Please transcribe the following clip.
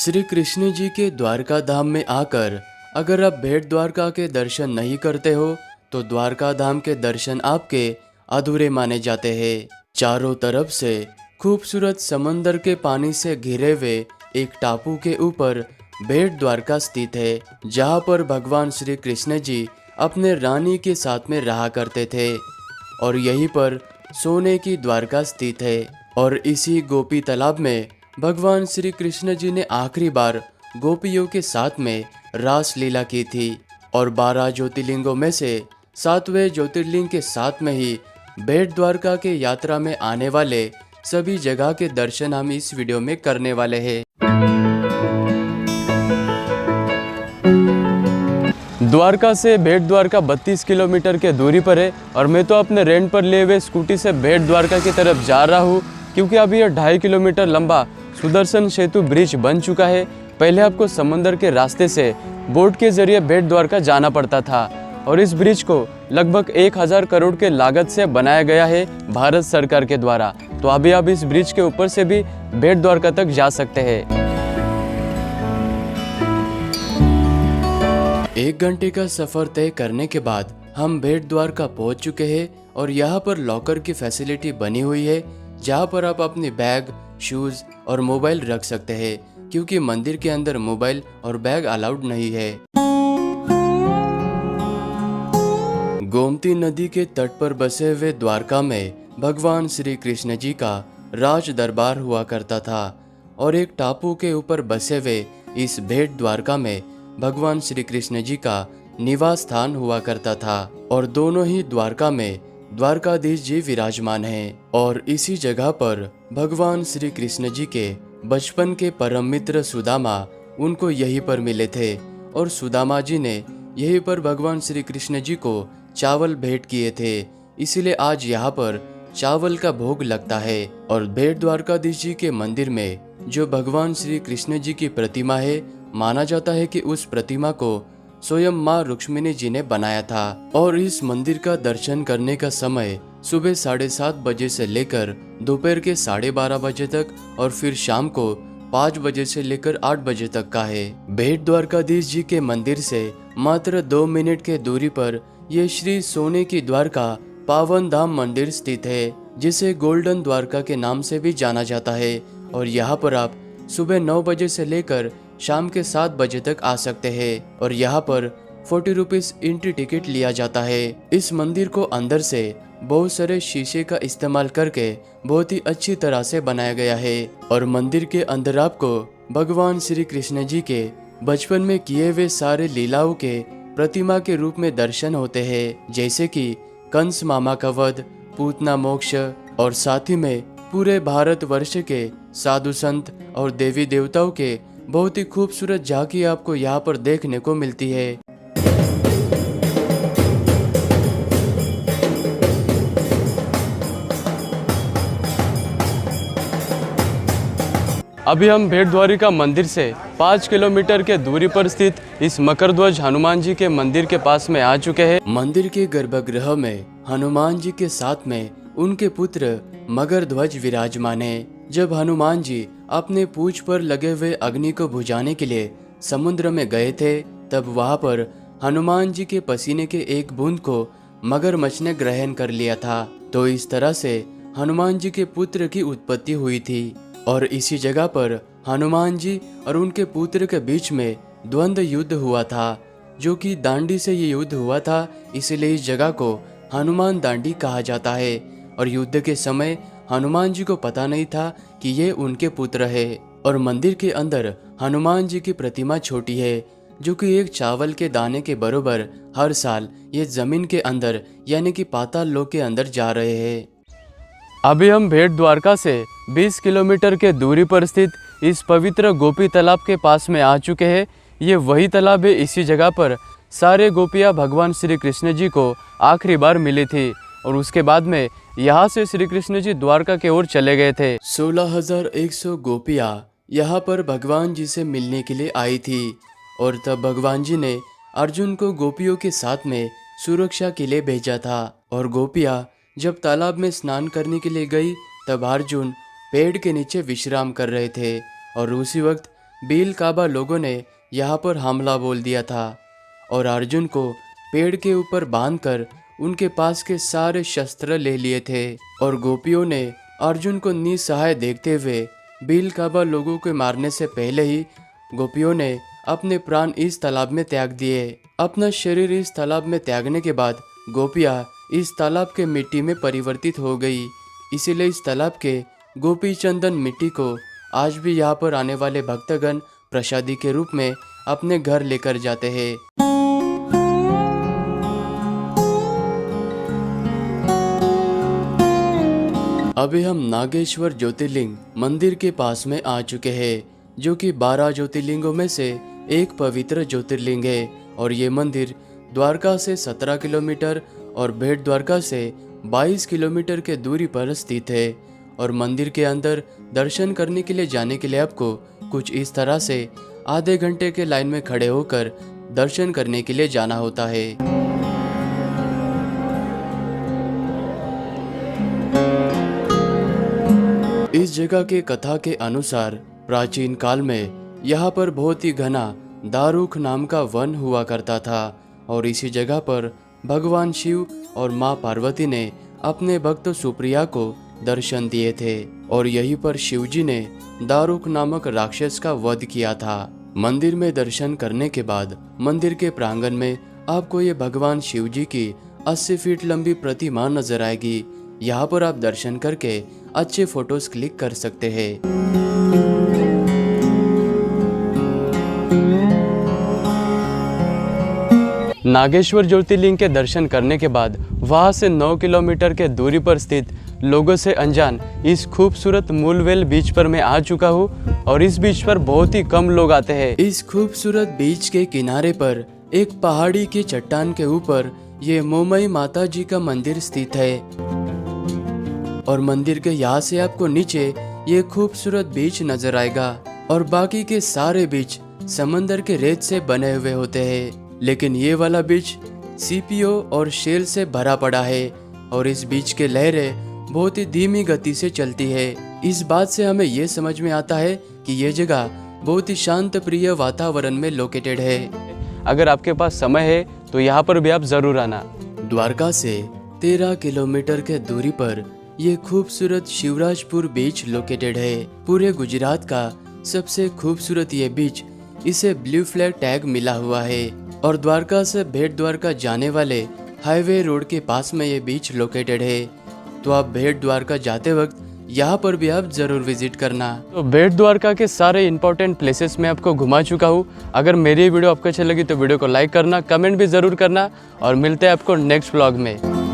श्री कृष्ण जी के द्वारका धाम में आकर अगर आप भेंट द्वारका के दर्शन नहीं करते हो तो द्वारका धाम के दर्शन आपके अधूरे माने जाते हैं। चारों तरफ से खूबसूरत समंदर के पानी से घिरे हुए एक टापू के ऊपर भेंट द्वारका स्थित है, जहाँ पर भगवान श्री कृष्ण जी अपने रानी के साथ में रहा करते थे और यहीं पर सोने की द्वारका स्थित है। और इसी गोपी तालाब में भगवान श्री कृष्ण जी ने आखिरी बार गोपियों के साथ में रास लीला की थी और 12 ज्योतिर्लिंगों में से 7वें ज्योतिर्लिंग के साथ में ही भेंट द्वारका के यात्रा में आने वाले सभी जगह के दर्शन हम इस वीडियो में करने वाले हैं। द्वारका से भेंट द्वारका 32 किलोमीटर के दूरी पर है और मैं तो अपने रेंट पर लिए हुए स्कूटी से भेंट द्वारका की तरफ जा रहा हूँ, क्योंकि अभी यह 2.5 किलोमीटर लंबा सुदर्शन सेतु ब्रिज बन चुका है। पहले आपको समंदर के रास्ते से बोट के जरिए भेंट द्वारका जाना पड़ता था और इस ब्रिज को लगभग 1000 करोड़ के लागत से बनाया गया है भारत सरकार के द्वारा। तो अभी आप इस ब्रिज के ऊपर से भी भेंट द्वारका तक जा सकते हैं। 1 घंटे का सफर तय करने के बाद हम भेंट द्वारका पहुंच चुके हैं और यहाँ पर लॉकर की फैसिलिटी बनी हुई है, जहाँ पर आप अपनी बैग, शूज और मोबाइल रख सकते हैं, क्योंकि मंदिर के अंदर मोबाइल और बैग अलाउड नहीं है। गोमती नदी के तट पर बसे हुए द्वारका में भगवान श्री कृष्ण जी का राज दरबार हुआ करता था और एक टापू के ऊपर बसे हुए इस भेंट द्वारका में भगवान श्री कृष्ण जी का निवास स्थान हुआ करता था और दोनों ही द्वारका में द्वारकाधीश जी विराजमान हैं। और इसी जगह पर भगवान श्री कृष्ण जी के बचपन के परम मित्र सुदामा उनको यहीं पर मिले थे और सुदामा जी ने यहीं पर भगवान श्री कृष्ण जी को चावल भेंट किए थे, इसीलिए आज यहाँ पर चावल का भोग लगता है। और भेंट द्वारकाधीश जी के मंदिर में जो भगवान श्री कृष्ण जी की प्रतिमा है, माना जाता है कि उस प्रतिमा को स्वयं माँ रुक्मिणी जी ने बनाया था। और इस मंदिर का दर्शन करने का समय सुबह 7:30 बजे से लेकर दोपहर के 12:30 बजे तक और फिर शाम को 5 बजे से लेकर 8 बजे तक का है। भेंट द्वारकाधीश जी के मंदिर से मात्र 2 मिनट के दूरी पर ये श्री सोने की द्वारका पावन धाम मंदिर स्थित है, जिसे गोल्डन द्वारका के नाम से भी जाना जाता है। और यहाँ पर आप सुबह 9 बजे से लेकर शाम के 7 बजे तक आ सकते हैं और यहाँ पर 40 रुपीज एंट्री टिकट लिया जाता है। इस मंदिर को अंदर से बहुत सारे शीशे का इस्तेमाल करके बहुत ही अच्छी तरह से बनाया गया है और मंदिर के अंदर आपको भगवान श्री कृष्ण जी के बचपन में किए हुए सारे लीलाओं के प्रतिमा के रूप में दर्शन होते हैं, जैसे कि कंस मामा का वध, पूतना मोक्ष और साथ ही में पूरे भारत वर्ष के साधु संत और देवी देवताओं के बहुत ही खूबसूरत झांकी आपको यहाँ पर देखने को मिलती है। अभी हम भेंट द्वारिका मंदिर से 5 किलोमीटर के दूरी पर स्थित इस मकरध्वज हनुमान जी के मंदिर के पास में आ चुके हैं। मंदिर के गर्भगृह में हनुमान जी के साथ में उनके पुत्र मगरध्वज विराजमान है। जब हनुमान जी अपने पूंछ पर लगे हुए अग्नि को बुझाने के लिए समुद्र में गए थे, तब वहां पर हनुमान जी के पसीने के एक बूंद को मगरमच्छ ने ग्रहण कर लिया था। तो इस तरह से हनुमान जी के पुत्र की उत्पत्ति हुई थी और इसी जगह पर हनुमान जी और उनके पुत्र के बीच में द्वंद्व युद्ध हुआ था, जो कि दांडी से ये युद्ध हुआ था, इसलिए इस जगह को हनुमान दांडी कहा जाता है। और युद्ध के समय हनुमान जी को पता नहीं था कि ये उनके पुत्र है। और मंदिर के अंदर हनुमान जी की प्रतिमा छोटी है, जो कि एक चावल के दाने के बराबर हर साल ये जमीन के अंदर यानी कि पाताल लोक के अंदर जा रहे हैं। अभी हम भेंट द्वारका से 20 किलोमीटर के दूरी पर स्थित इस पवित्र गोपी तालाब के पास में आ चुके हैं। ये वही तालाब है, इसी जगह पर सारे गोपियाँ भगवान श्री कृष्ण जी को आखिरी बार मिली थी और उसके बाद में यहाँ से श्री कृष्ण जी द्वारका के ओर चले गए थे। 16,100 गोपियाँ यहाँ पर भगवान जी से मिलने के लिए आई थी और तब भगवान जी ने अर्जुन को गोपियों के साथ में सुरक्षा के लिए भेजा था। और गोपियाँ जब तालाब में स्नान करने के लिए गई, तब अर्जुन पेड़ के नीचे विश्राम कर रहे थे और उसी वक्त भील काबा लोगों ने यहाँ पर हमला बोल दिया था और अर्जुन को पेड़ के ऊपर बांधकर उनके पास के सारे शस्त्र ले लिए थे। और गोपियों ने अर्जुन को निसहाय देखते हुए भील काबा लोगों के मारने से पहले ही गोपियों ने अपने प्राण इस तालाब में त्याग दिए। अपना शरीर इस तालाब में त्यागने के बाद गोपियाँ इस तालाब के मिट्टी में परिवर्तित हो गई। इसीलिए इस तालाब के गोपी चंदन मिट्टी को आज भी यहाँ पर आने वाले भक्तगण प्रसादी के रूप में अपने घर लेकर जाते हैं। अभी हम नागेश्वर ज्योतिर्लिंग मंदिर के पास में आ चुके हैं, जो कि 12 ज्योतिर्लिंगों में से एक पवित्र ज्योतिर्लिंग है। और ये मंदिर द्वारका से 17 किलोमीटर और भेट द्वारका से 22 किलोमीटर के दूरी पर स्थित है। और मंदिर के अंदर दर्शन करने के लिए जाने के लिए आपको कुछ इस तरह से आधे घंटे के लाइन में खड़े होकर दर्शन करने के लिए जाना होता है। इस जगह के कथा के अनुसार प्राचीन काल में यहाँ पर बहुत ही घना दारुक नाम का वन हुआ करता था और इसी जगह पर भगवान शिव और माँ पार्वती ने अपने भक्त सुप्रिया को दर्शन दिए थे और यहीं पर शिवजी ने दारुक नामक राक्षस का वध किया था। मंदिर में दर्शन करने के बाद मंदिर के प्रांगण में आपको ये भगवान शिवजी की 80 फीट लंबी प्रतिमा नजर आएगी। यहाँ पर आप दर्शन करके अच्छे फोटोज क्लिक कर सकते हैं। नागेश्वर ज्योतिर्लिंग के दर्शन करने के बाद वहां से 9 किलोमीटर के दूरी पर स्थित लोगों से अनजान इस खूबसूरत मूलवेल बीच पर मैं आ चुका हूँ और इस बीच पर बहुत ही कम लोग आते हैं। इस खूबसूरत बीच के किनारे पर एक पहाड़ी की चट्टान के ऊपर ये मोमई माता जी का मंदिर स्थित है और मंदिर के यहाँ से आपको नीचे ये खूबसूरत बीच नजर आएगा और बाकी के सारे बीच समंदर के रेत से बने हुए होते हैं, लेकिन ये वाला बीच सीपीओ और शेल से भरा पड़ा है और इस बीच के लहरें बहुत ही धीमी गति से चलती है। इस बात से हमें ये समझ में आता है कि ये जगह बहुत ही शांत प्रिय वातावरण में लोकेटेड है। अगर आपके पास समय है तो यहाँ पर भी आप जरूर आना। द्वारका से 13 किलोमीटर के दूरी पर ये खूबसूरत शिवराजपुर बीच लोकेटेड है। पूरे गुजरात का सबसे खूबसूरत ये बीच, इसे ब्लू फ्लैग टैग मिला हुआ है और द्वारका से भेट द्वारका जाने वाले हाईवे रोड के पास में ये बीच लोकेटेड है। तो आप भेट द्वारका जाते वक्त यहाँ पर भी आप जरूर विजिट करना। तो भेट द्वारका के सारे इंपॉर्टेंट प्लेसेस मैं आपको घुमा चुका हूँ। अगर मेरी वीडियो आपको अच्छी लगी तो वीडियो को लाइक करना, कमेंट भी जरूर करना और मिलते हैं आपको नेक्स्ट व्लॉग में।